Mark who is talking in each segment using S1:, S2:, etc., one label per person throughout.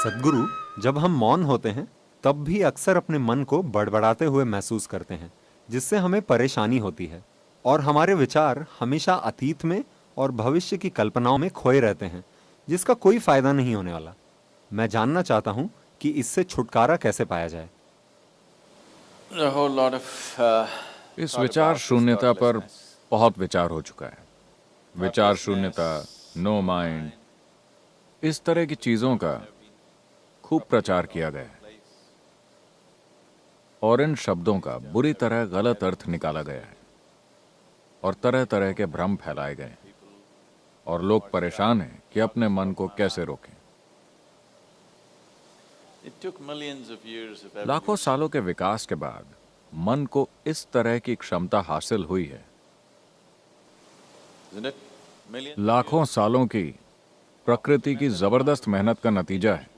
S1: सद्गुरु, जब हम मौन होते हैं तब भी अक्सर अपने मन को बड़बड़ाते हुए महसूस करते हैं, जिससे हमें परेशानी होती है और हमारे विचार हमेशा अतीत में और भविष्य की कल्पनाओं में खोए रहते हैं, जिसका कोई फायदा नहीं होने वाला। मैं जानना चाहता हूं कि इससे छुटकारा कैसे पाया जाए।
S2: A whole lot of
S3: इस
S2: thought
S3: विचार
S2: about this
S3: शून्यता पर
S2: thoughtlessness.
S3: बहुत विचार हो चुका है। विचार शून्यता, नो माइंड, इस तरह की चीजों का खूब प्रचार किया गया है और इन शब्दों का बुरी तरह गलत अर्थ निकाला गया है और तरह तरह के भ्रम फैलाए गए हैं और लोग परेशान हैं कि अपने मन को कैसे रोकें।
S2: It took millions of years of
S3: लाखों
S2: evolution.
S3: सालों के विकास के बाद मन को इस तरह की क्षमता हासिल हुई है।
S2: Isn't it? Millions.
S3: लाखों सालों की प्रकृति की जबरदस्त मेहनत का नतीजा है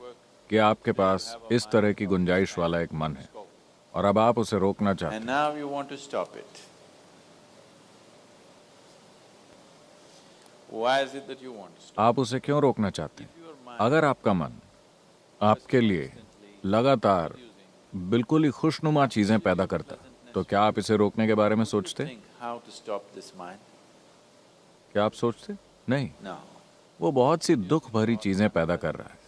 S3: कि आपके पास इस तरह की गुंजाइश वाला एक मन है और अब आप उसे रोकना चाहते
S2: And
S3: हैं।
S2: now you want to stop it. Why is it that you want to stop?
S3: आप उसे क्यों रोकना चाहते हैं? अगर आपका मन आपके लिए लगातार बिल्कुल ही खुशनुमा चीजें पैदा करता, तो क्या आप इसे रोकने के बारे में सोचते?
S2: Think how to stop this mind?
S3: क्या आप सोचते? नहीं,
S2: No.
S3: वो बहुत सी दुख भरी चीजें पैदा कर रहा है,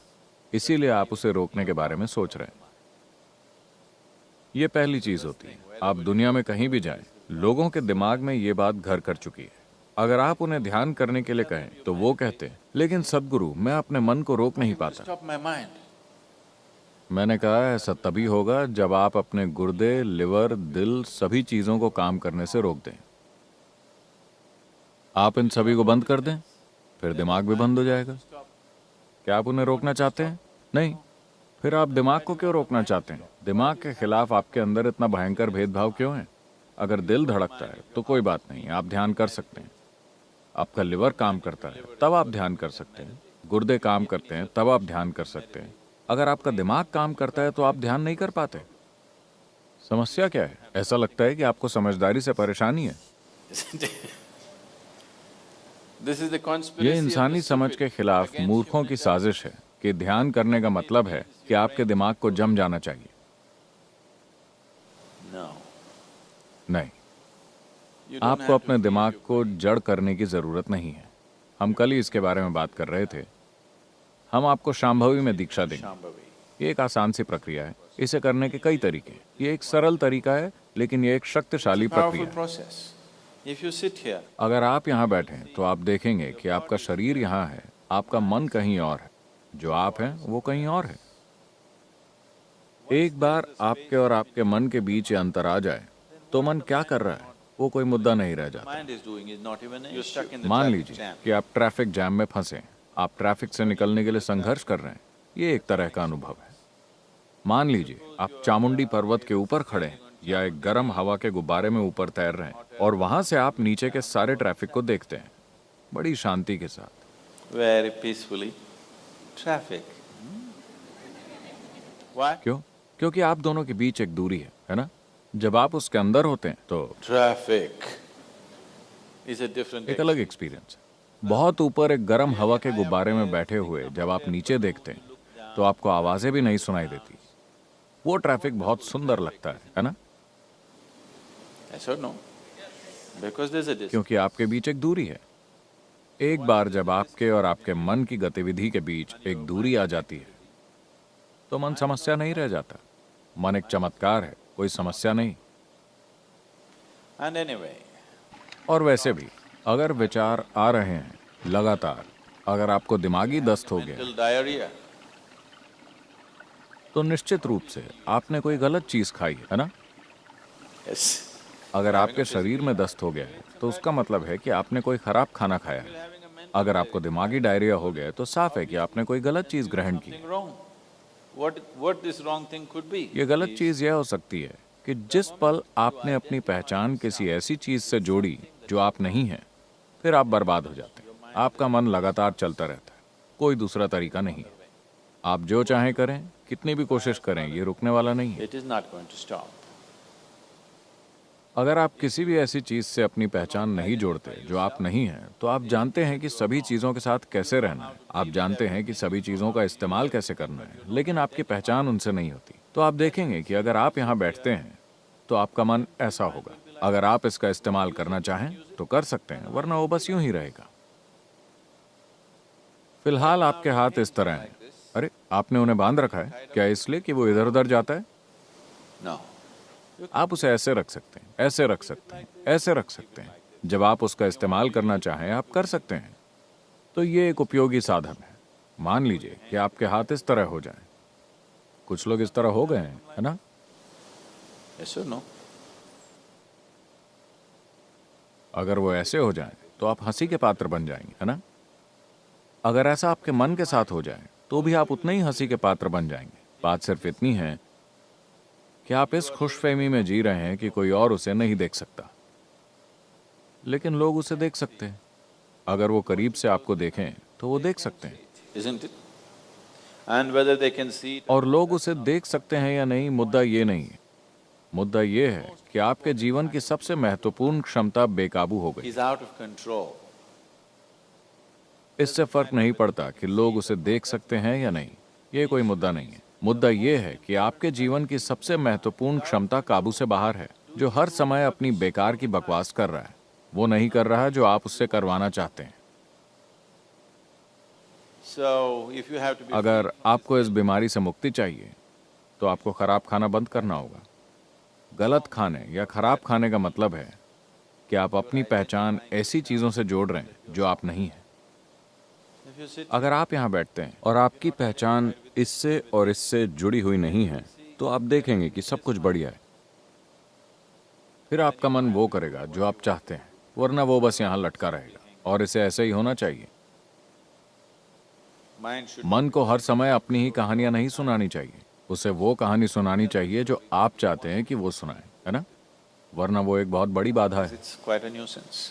S3: इसीलिए आप उसे रोकने के बारे में सोच रहे हैं। ये पहली चीज होती है। आप दुनिया में कहीं भी जाएं, लोगों के दिमाग में ये बात घर कर चुकी है। अगर आप उन्हें ध्यान करने के लिए कहें तो वो कहते हैं, लेकिन सद्गुरु, मैं अपने मन को रोक नहीं पाता।
S2: Stop my mind.
S3: मैंने कहा ऐसा तभी होगा जब आप अपने गुर्दे, लिवर, दिल, सभी चीजों को काम करने से रोक दें। आप इन सभी को बंद कर दें, फिर दिमाग भी बंद हो जाएगा। क्या आप उन्हें रोकना चाहते हैं? नहीं। फिर आप दिमाग को क्यों रोकना चाहते हैं? दिमाग के खिलाफ आपके अंदर इतना भयंकर भेदभाव क्यों है? अगर दिल धड़कता है तो कोई बात नहीं, आप ध्यान कर सकते हैं। आपका लिवर काम करता है तब आप ध्यान कर सकते हैं। गुर्दे काम करते हैं तब आप ध्यान कर सकते हैं। अगर आपका दिमाग काम करता है तो आप ध्यान नहीं कर पाते। समस्या क्या है? ऐसा लगता है कि आपको समझदारी से परेशानी है।
S2: This is the conspiracy
S3: ये
S2: of
S3: इंसानी
S2: the
S3: समझ के
S2: stupid
S3: खिलाफ
S2: against
S3: मूर्खों की
S2: humanity.
S3: साजिश है कि ध्यान करने का मतलब है कि आपके दिमाग को जम जाना चाहिए।
S2: No.
S3: नहीं,
S2: You don't
S3: आपको
S2: have
S3: अपने
S2: to
S3: दिमाग
S2: feed your
S3: को जड़ करने की जरूरत नहीं है। हम कल ही इसके बारे में बात कर रहे थे। हम आपको शांभवी में दीक्षा देंगे।
S2: Shambhavi.
S3: ये एक आसान सी प्रक्रिया है। इसे करने के कई तरीके हैं। ये एक सरल तरीका है, लेकिन ये एक शक्तिशाली प्रक्रिया
S2: Powerful
S3: है।
S2: process. If you sit here,
S3: अगर आप यहाँ बैठे हैं तो आप देखेंगे कि आपका शरीर यहाँ है, आपका मन कहीं और है, जो आप हैं वो कहीं और है। एक बार आपके और आपके मन के बीच ये अंतर आ जाए तो मन क्या कर रहा है वो कोई मुद्दा नहीं रह जाता।
S2: mind is doing is not even an You're stuck in the
S3: मान
S2: traffic
S3: लीजिए
S2: jam.
S3: कि आप ट्रैफिक जैम में फंसे हैं। आप ट्रैफिक से निकलने के लिए संघर्ष कर रहे हैं। ये एक तरह का अनुभव है। मान लीजिए आप चामुंडी पर्वत के ऊपर खड़े हैं या एक गर्म हवा के गुब्बारे में ऊपर तैर रहे हैं और वहां से आप नीचे के सारे ट्रैफिक को देखते हैं बड़ी शांति के साथ।
S2: Very peacefully. Traffic. Why?
S3: क्यों? क्योंकि आप दोनों के बीच एक दूरी है ना? जब आप उसके अंदर होते हैं तो
S2: Traffic is a different
S3: एक अलग एक्सपीरियंस है। बहुत ऊपर एक गर्म हवा के गुब्बारे में बैठे हुए जब आप नीचे देखते हैं तो आपको आवाजें भी नहीं सुनाई देती। वो ट्रैफिक बहुत सुंदर लगता है ना?
S2: Yes or no? Because there's a distance.
S3: क्योंकि आपके बीच एक दूरी है। एक बार जब आपके और आपके मन की गतिविधि के बीच एक दूरी आ जाती है तो मन समस्या नहीं रह जाता। मन एक चमत्कार है, कोई समस्या नहीं।
S2: And anyway,
S3: और वैसे भी अगर विचार आ रहे हैं लगातार, अगर आपको दिमागी दस्त हो गया
S2: mental diarrhea.
S3: तो निश्चित रूप से आपने कोई गलत चीज खाई है ना?
S2: Yes.
S3: अगर आपके शरीर में दस्त हो गया है तो उसका मतलब है कि आपने कोई खराब खाना खाया है। अगर आपको दिमागी डायरिया हो गया है तो साफ है कि आपने कोई गलत चीज ग्रहण की।
S2: Something wrong. What this wrong thing could be?
S3: ये गलत चीज यह हो सकती है कि जिस पल आपने अपनी पहचान किसी ऐसी चीज से जोड़ी जो आप नहीं हैं, फिर आप बर्बाद हो जाते हैं। आपका मन लगातार चलता रहता है, कोई दूसरा तरीका नहीं है। आप जो चाहें करें, कितनी भी कोशिश करें, ये रुकने वाला नहीं है।
S2: It is not going to stop.
S3: अगर आप किसी भी ऐसी चीज से अपनी पहचान नहीं जोड़ते जो आप नहीं हैं, तो आप जानते हैं कि सभी चीजों के साथ कैसे रहना है, आप जानते हैं कि सभी चीजों का इस्तेमाल कैसे करना है, लेकिन आपकी पहचान उनसे नहीं होती। तो आप देखेंगे कि अगर आप यहाँ बैठते हैं तो आपका मन ऐसा होगा। अगर आप इसका इस्तेमाल करना चाहें तो कर सकते हैं, वरना वो बस यूं ही रहेगा। फिलहाल आपके हाथ इस तरह हैं। अरे, आपने उन्हें बांध रखा है क्या, इसलिए कि वो इधर उधर जाता है?
S2: No.
S3: आप उसे ऐसे रख सकते हैं, ऐसे रख सकते हैं, ऐसे रख सकते हैं। जब आप उसका इस्तेमाल करना चाहें आप कर सकते हैं। तो ये एक उपयोगी साधन है। मान लीजिए कि आपके हाथ इस तरह हो जाएं। कुछ लोग इस तरह हो गए हैं, है ना?
S2: Yes or no?
S3: अगर वो ऐसे हो जाएं तो आप हंसी के पात्र बन जाएंगे, है ना? अगर ऐसा आपके मन के साथ हो जाए तो भी आप उतने ही हंसी के पात्र बन जाएंगे। बात सिर्फ इतनी है कि आप इस खुशफहमी में जी रहे हैं कि कोई और उसे नहीं देख सकता, लेकिन लोग उसे देख सकते हैं। अगर वो करीब से आपको देखें तो वो देख सकते हैं,
S2: Isn't it? And whether they can see it,
S3: और लोग उसे देख सकते हैं या नहीं, मुद्दा ये नहीं है। मुद्दा ये है कि आपके जीवन की सबसे महत्वपूर्ण क्षमता बेकाबू हो गई।
S2: he's out of control.
S3: इससे फर्क नहीं पड़ता कि लोग उसे देख सकते हैं या नहीं, ये कोई मुद्दा नहीं है। मुद्दा ये है कि आपके जीवन की सबसे महत्वपूर्ण क्षमता काबू से बाहर है, जो हर समय अपनी बेकार की बकवास कर रहा है। वो नहीं कर रहा जो आप उससे करवाना चाहते हैं।
S2: So if you have to be
S3: अगर आपको इस बीमारी से मुक्ति चाहिए तो आपको खराब खाना बंद करना होगा। गलत खाने या खराब खाने का मतलब है कि आप अपनी पहचान ऐसी चीजों से जोड़ रहे हैं जो आप नहीं हैं।
S2: if you sit,
S3: अगर आप यहाँ बैठते हैं और आपकी पहचान इससे और इससे जुड़ी हुई नहीं है, तो आप देखेंगे कि सब कुछ बढ़िया है। फिर आपका मन वो करेगा जो आप चाहते हैं, वरना वो बस यहाँ लटका रहेगा। और इसे ऐसे ही होना चाहिए।
S2: mind should
S3: मन को हर समय अपनी ही कहानियां नहीं सुनानी चाहिए, उसे वो कहानी सुनानी चाहिए जो आप चाहते हैं कि वो सुनाए, है ना? वरना वो एक बहुत बड़ी बाधा है।
S2: it's quite a nuisance.